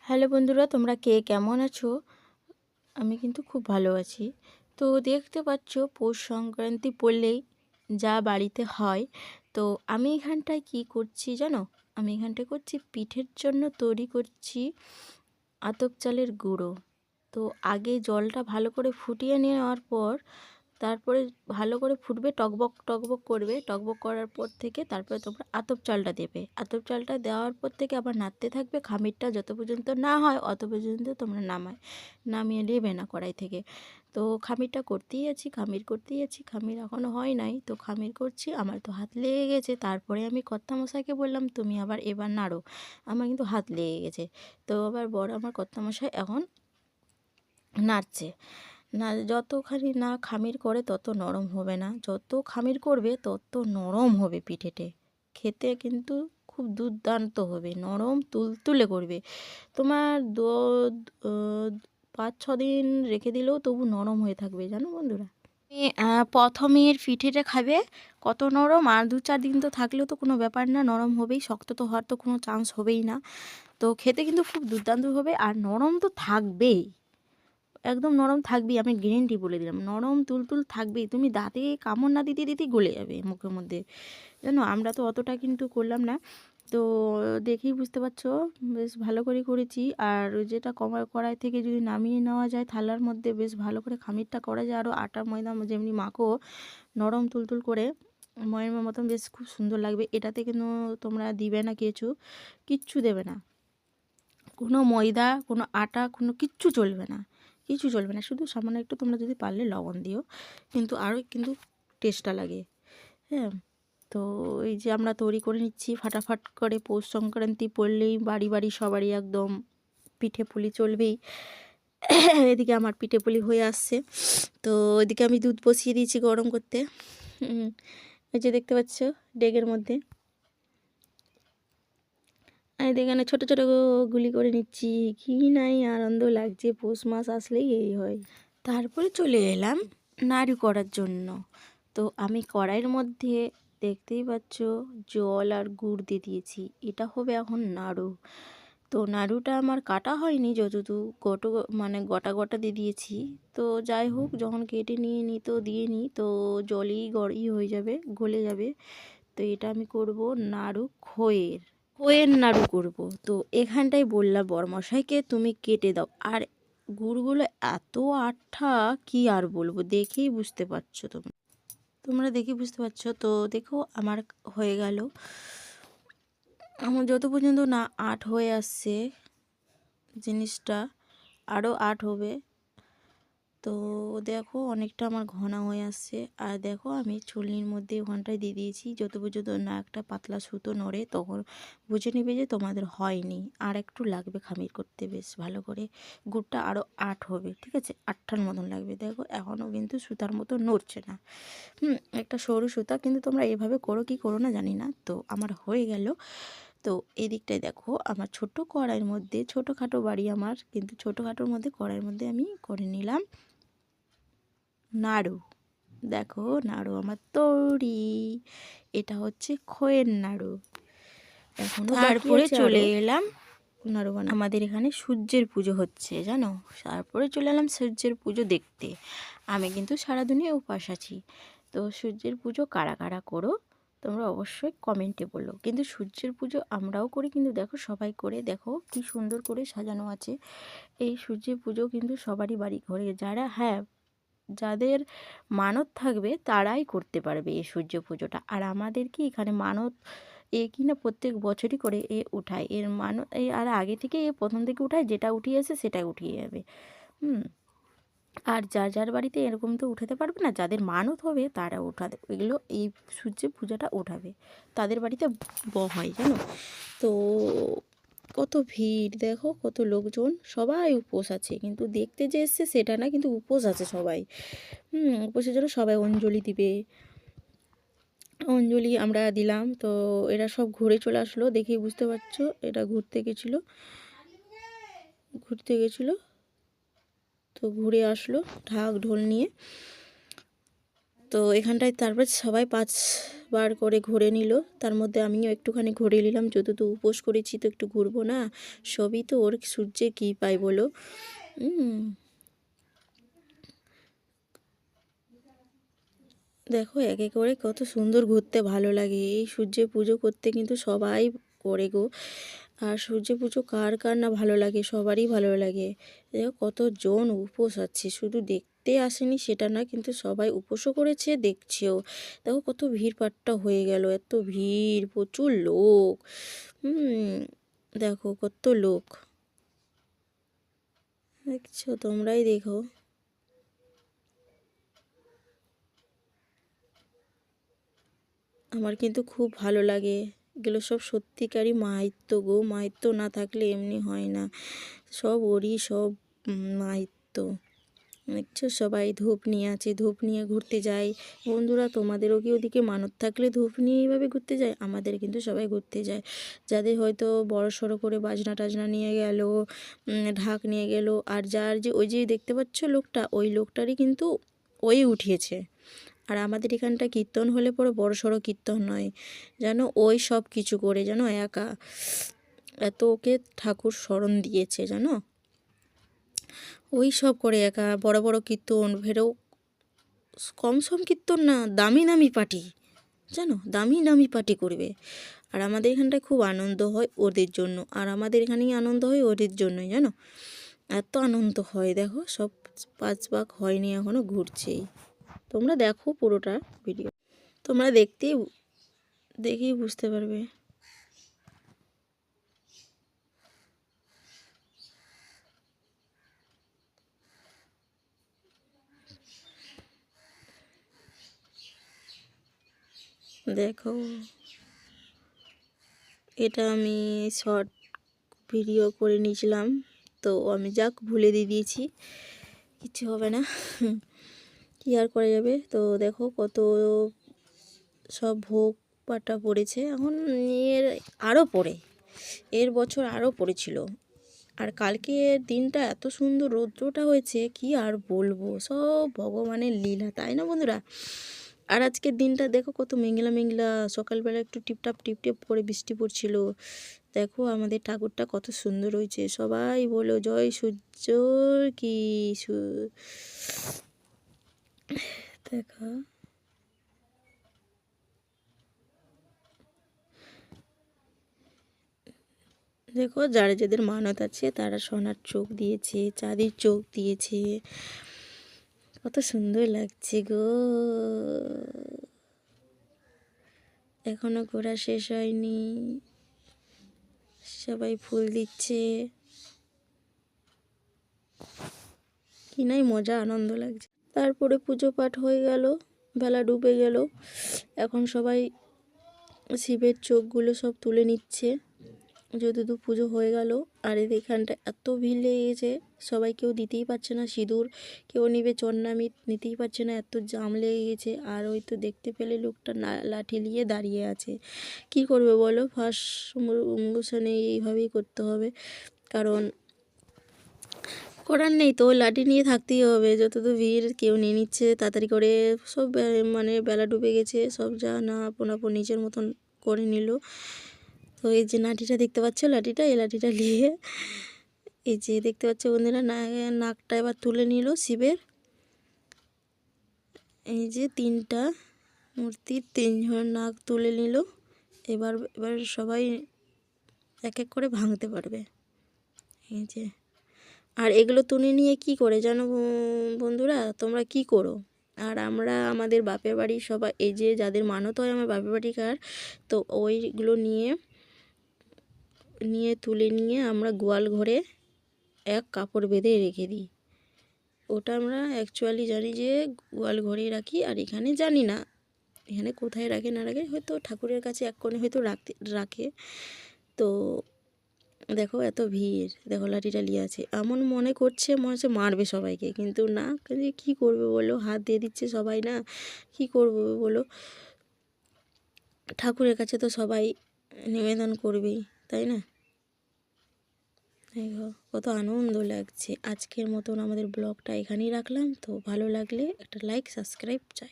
Hello বন্ধুরা, তোমরা কে কেমন আছো? আমি কিন্তু খুব ভালো আছি। তো দেখতে পাচ্ছ, পৌষ সংক্রান্তি পড়লেই যা বাড়িতে হয়। তো আমি এখানটায় কি করছি জানো? আমি এখানটায় করছি পিঠের জন্য তৈরি করছি আতপ চালের গুঁড়ো। তো আগে জলটা ভালো করে ফুটিয়ে নেওয়ার পর তারপরে ভালো করে ফুটবে, টকবক টকবক করবে। টকবক করার পর থেকে তারপরে তোমরা আতপ চালটা দেবে। আতপ চালটা দেওয়ার পর থেকে আবার নাড়তে থাকবে। খামিরটা যত পর্যন্ত না হয় অত পর্যন্ত তোমরা নামিয়ে নেবে না কড়াই থেকে। তো খামিরটা করতেই আছি, খামির এখনও হয় নাই। তো খামির করছি, আমার তো হাত লেগে গেছে। তারপরে আমি কর্তামশাইকে বললাম, তুমি এবার নাড়ো। আমার কিন্তু হাত লেগে গেছে। তো আবার আমার কর্তামশাই এখন নাড়ছে। না, যতখানি না খামির করে তত নরম হবে না, যত খামির করবে তত নরম হবে পিঠেটে। খেতে কিন্তু খুব দুর্দান্ত হবে, নরম তুলতুলে করবে। তোমার 5-6 দিন রেখে দিলেও তবু নরম হয়ে থাকবে, জানো বন্ধুরা। প্রথমের পিঠেটা খাবে কত নরম, আর 2-4 দিন তো থাকলেও তো কোনো ব্যাপার না, নরম হবেই। শক্ত তো হওয়ার তো কোনো চান্স হবেই না। তো খেতে কিন্তু খুব দুর্দান্ত হবে, আর নরম তো থাকবেই, একদম নরম থাকবেই। আমি গ্যারেন্টি বলে দিলাম, নরম তুলতুল থাকবেই। তুমি দাঁতে কামড় না দিতে দিতেই গলে যাবে মুখের মধ্যে, জানো। আমরা তো অতটা কিন্তু করলাম না। তো দেখেই বুঝতে পারছো বেশ ভালো করে করেছি। আর যেটা কড়াই থেকে যদি নামিয়ে নেওয়া যায় থালার মধ্যে, বেশ ভালো করে খামিরটা করা যায়, আরও আটা ময়দা যেমনি মাখো নরম তুলতুল করে ময়ের মতন, বেশ খুব সুন্দর লাগবে। এটাতে কিন্তু তোমরা দিবে না কিচ্ছু দেবে না, কোনো ময়দা, কোনো আটা, কোনো কিচ্ছু চলবে না, শুধু সামান্য একটু তোমরা যদি পারলে লবণ দিও, কিন্তু আরও কিন্তু টেস্টটা লাগে। হ্যাঁ, তো এই যে আমরা তৈরি করে নিচ্ছি ফাটাফাট করে। পৌষ সংক্রান্তি পড়লেই বাড়ি বাড়ি সবারই একদম পিঠে পুলি চলবেই। এদিকে আমার পিঠে পুলি হয়ে আসছে। তো এদিকে আমি দুধ বসিয়ে দিয়েছি গরম করতে। এই যে দেখতে পাচ্ছ ডেগের মধ্যে এখানে ছোটো ছোটো গুলি করে নিচ্ছি। কি নাই আনন্দ লাগছে, পৌষ মাস আসলেই এই হয়। তারপরে চলে এলাম নাড়ু করার জন্য। তো আমি কড়াইয়ের মধ্যে দেখতেই পাচ্ছ জল আর গুড় দিয়ে দিয়েছি। এটা হবে এখন নাড়ু। তো নাড়ুটা আমার কাটা হয়নি, যতটুকু গোটা গোটা দিয়ে দিয়েছি। তো যাই হোক, যখন কেটে নিয়ে নিই তো দিয়ে নিই, তো জলই গড়ই হয়ে যাবে, গলে যাবে। তো এটা আমি করব নাড়ু খইয়ের নাড়ু করব। তো এখানটাই বললাম বরমশাইকে, তুমি কেটে দাও। আর গুড়গুলো এত আঠা, কি আর বলবো, দেখেই বুঝতে পারছো তোমরা দেখেই বুঝতে পারছো। তো দেখো আমার হয়ে গেল। আমার যত পর্যন্ত না আট হয়ে আসছে জিনিসটা, আরও আট হবে। তো দেখো অনেকটা আমার ঘন হয়ে আসছে। আর দেখো আমি ছুলনির মধ্যে ওখানটায় দিয়ে দিয়েছি, যত পর্যন্ত না একটা পাতলা সুতো নড়ে তখন বুঝে নেবে যে তোমাদের হয়নি, আর একটু লাগবে খামির করতে বেশ ভালো করে। গুড়টা আরও আট হবে, ঠিক আছে, আটটার মতন লাগবে। দেখো এখনও কিন্তু সুতার মতো নড়ছে না। একটা সরু সুতা, কিন্তু তোমরা এভাবে করো কি করো না জানি না। তো আমার হয়ে গেল। তো এদিকটায় দেখো আমার ছোট কড়াইয়ের মধ্যে, ছোটোখাটো বাড়ি আমার, কিন্তু ছোটোখাটোর মধ্যে কড়াইয়ের মধ্যে আমি করে নিলাম নাড়ু। দেখো নাড়ু আমার তৈরি। এটা হচ্ছে খইয়ের নাড়ু। এখন তারপরে চলে এলাম নাড়ু আমাদের এখানে সূর্যের পুজো হচ্ছে, জানো। তারপরে চলে এলাম সূর্যের পুজো দেখতে। আমি কিন্তু সারাদিনে উপাস আছি। তো সূর্যের পুজো কারা কারা করো তোমরা অবশ্যই কমেন্টে বলো। কিন্তু সূর্যের পুজো আমরাও করি, কিন্তু দেখো সবাই করে, দেখো কি সুন্দর করে সাজানো আছে। এই সূর্যের পুজো কিন্তু সবারই বাড়ি ঘরে, যাদের মানত থাকবে তারাই করতে পারবে এই সূর্য পুজোটা। আর আমাদের কি এখানে মানত কিনা প্রত্যেক বছরই করে উঠায় এর মানত, আর আগে থেকে প্রথম থেকে উঠায়, যেটা উঠিয়েছে সেটাই উঠিয়ে যাবে। আর যার যার বাড়িতে এরকম তো উঠাতে পারবে না, যাদের মানত হবে তারা উঠাবে এগুলো, এই সূর্যের পুজোটা উঠাবে, তাদের বাড়িতে হয়, জানো। তো কত ভিড়, দেখো কত লোকজন, সবাই উপোস আছে, কিন্তু দেখতে যে এসছে সেটা না, কিন্তু উপোস আছে সবাই। উপোসের জন্য সবাই অঞ্জলি দিবে। অঞ্জলি আমরা দিলাম। তো এরা সব ঘুরে চলে আসলো, দেখেই বুঝতে পারছো এটা ঘুরতে গেছিলো। তো ঘুরে আসলো ঢাক ঢোল নিয়ে। তো এখানটায় তারপর সবাই 5বার করে ঘুরে নিল, তার মধ্যে আমিও একটুখানি ঘুরে নিলাম, যেহেতু উপোস করেছি তো একটু ঘুরবো না, সবই তো ওর সূর্যে কী পাই বলো। দেখো একে করে কত সুন্দর ঘুরতে ভালো লাগে, এই সূর্যে পুজো করতে কিন্তু সবাই করে গো। আর সূর্য পুজো কার কার না ভালো লাগে, সবারই ভালো লাগে। দেখো কতজন উপোস আছে, শুধু দেখতে আসেনি সেটা না, কিন্তু সবাই উপোসও করেছে, দেখছেও। দেখো কত ভিড়ভাট্টা হয়ে গেল, এত ভিড়, প্রচুর লোক। দেখো কত লোক, দেখছো, তোমরাই দেখো। আমার কিন্তু খুব ভালো লাগে, এগুলো সব সত্যিকারই মাহাত্ম্য গো, মাহাত্ম্য না থাকলে এমনি হয় না, সব ওরই সব মাহাত্ম্য। দেখছো সবাই ধূপ নিয়ে আছে, ধূপ নিয়ে ঘুরতে যায়। বন্ধুরা তোমাদেরও কি ওদিকে মানত থাকলে ধূপ নিয়ে এইভাবে ঘুরতে যায়? আমাদের কিন্তু সবাই ঘুরতে যায়, যাদের হয়তো বড় সড়ো করে বাজনা টাজনা নিয়ে গেল, ঢাক নিয়ে গেল। আর যার যে ওই যে দেখতে পাচ্ছ লোকটা, ওই লোকটারই কিন্তু ওই উঠিয়েছে। আর আমাদের এখানটা কীর্তন হলে পরে বড় সড়ো কীর্তন নয়, যেন ওই সব কিছু করে যেন একা, এত ওকে ঠাকুর স্মরণ দিয়েছে জানো, ওই সব করে একা। বড় বড় কীর্তন ফেরেও কম সম কীর্তন না, দামি দামি পার্টি, জানো, দামি দামি পার্টি করবে। আর আমাদের এখানটায় খুব আনন্দ হয় ওদের জন্য, আর আমাদের এখানেই আনন্দ হয় ওদের জন্যই, জানো, এত আনন্দ হয়। দেখো সব 5 ভাগ হয়নি, এখনও ঘুরছেই। তোমরা দেখো পুরোটা ভিডিও, তোমরা দেখেই বুঝতে পারবে। দেখো এটা আমি শর্ট ভিডিও করে নিয়েছিলাম, তো আমি যাক ভুলে দিয়েছি, কিছু হবে না, কি আর করা যাবে। তো দেখো কত সব ভোগ পাটা পড়েছে, এখন এর আরও পড়ে, এর বছর আরও পড়েছিল। আর কালকের দিনটা এত সুন্দর রৌদ্রটা হয়েছে, কি আর বলবো, সব ভগবানের লীলা, তাই না বন্ধুরা? আর আজকের দিনটা দেখো কত মেঘলা মেঘলা, সকালবেলা একটু টিপটাপ টিপটিপ করে বৃষ্টি পড়ছিল। দেখো আমাদের ঠাকুরটা কত সুন্দর হয়েছে, সবাই বলো জয় সূর্য কি দেখো দেখো যারা যাদের মানত আছে তারা সোনার চোখ দিয়েছে, চাঁদির চোখ দিয়েছে, কত সুন্দর লাগছে গো। এখনো ঘোরা শেষ হয়নি, সবাই ফুল দিচ্ছে, কি নাই মজা আনন্দ লাগছে। তারপরে পুজো পাঠ হয়ে গেল, বেলা ডুবে গেল, এখন সবাই শিবের চোখগুলো সব তুলে নিচ্ছে, যেহেতু পুজো হয়ে গেল। আর এখানটা এত ভিড় লেগে গেছে, সবাই কেউ দিতেই পারছে না সিঁদুর, কেউ নিবে চন্নামি নিতেই পারছে না, এত জাম লেগে গেছে। আর ওই তো দেখতে পেলে লোকটা লাঠি নিয়ে দাঁড়িয়ে আছে, কি করবে বলো, ফার্স্ট অনুষ্ঠানে এইভাবেই করতে হবে, কারণ করার নেই তো, লাঠি নিয়ে থাকতেই হবে। যত তো ভিড়, কেউ নিয়ে নিচ্ছে তাড়াতাড়ি করে, সব মানে বেলা ডুবে গেছে, সব যা না আপন আপন নিজের মতন করে নিল। তো এই যে লাঠিটা দেখতে পাচ্ছ, লাঠিটা, এই লাঠিটা নিয়ে এই যে দেখতে পাচ্ছ বন্ধুরা, নাকটা এবার তুলে নিল শিবের, এই যে 3টা মূর্তির 3জন নাক তুলে নিল। এবার এবার সবাই এক এক করে ভাঙতে পারবে, এই যে। আর এগুলো তুলে নিয়ে কি করে জানো বন্ধুরা, তোমরা কি করো, আর আমরা আমাদের বাপের বাড়ি সবাই, এই যে যাদের মানত হয় আমার বাপের বাড়িকার, তো ওইগুলো নিয়ে তুলে নিয়ে আমরা গোয়াল ঘরে এক কাপড় বেঁধে রেখে দিই। ওটা আমরা অ্যাকচুয়ালি জানি যে গোয়াল ঘরেই রাখি, আর এখানে জানি না এখানে কোথায় রাখে না রাখে, হয়তো ঠাকুরের কাছে এক কোণে হয়তো রাখে। তো দেখো এত ভিড়, দেখো লাঠিটা নিয়ে আছে, এমন মনে হচ্ছে মারবে সবাইকে, কিন্তু না, কি করবে বলো, হাত দিয়ে দিচ্ছে সবাই, না কি করবে বলো, ঠাকুরের কাছে তো সবাই নিবেদন করবেই, তাই না? দেখো কত আনন্দ লাগছে। আজকের মতন আমাদের ব্লগটা এখানেই রাখলাম, তো ভালো লাগলে একটা লাইক সাবস্ক্রাইব চাই।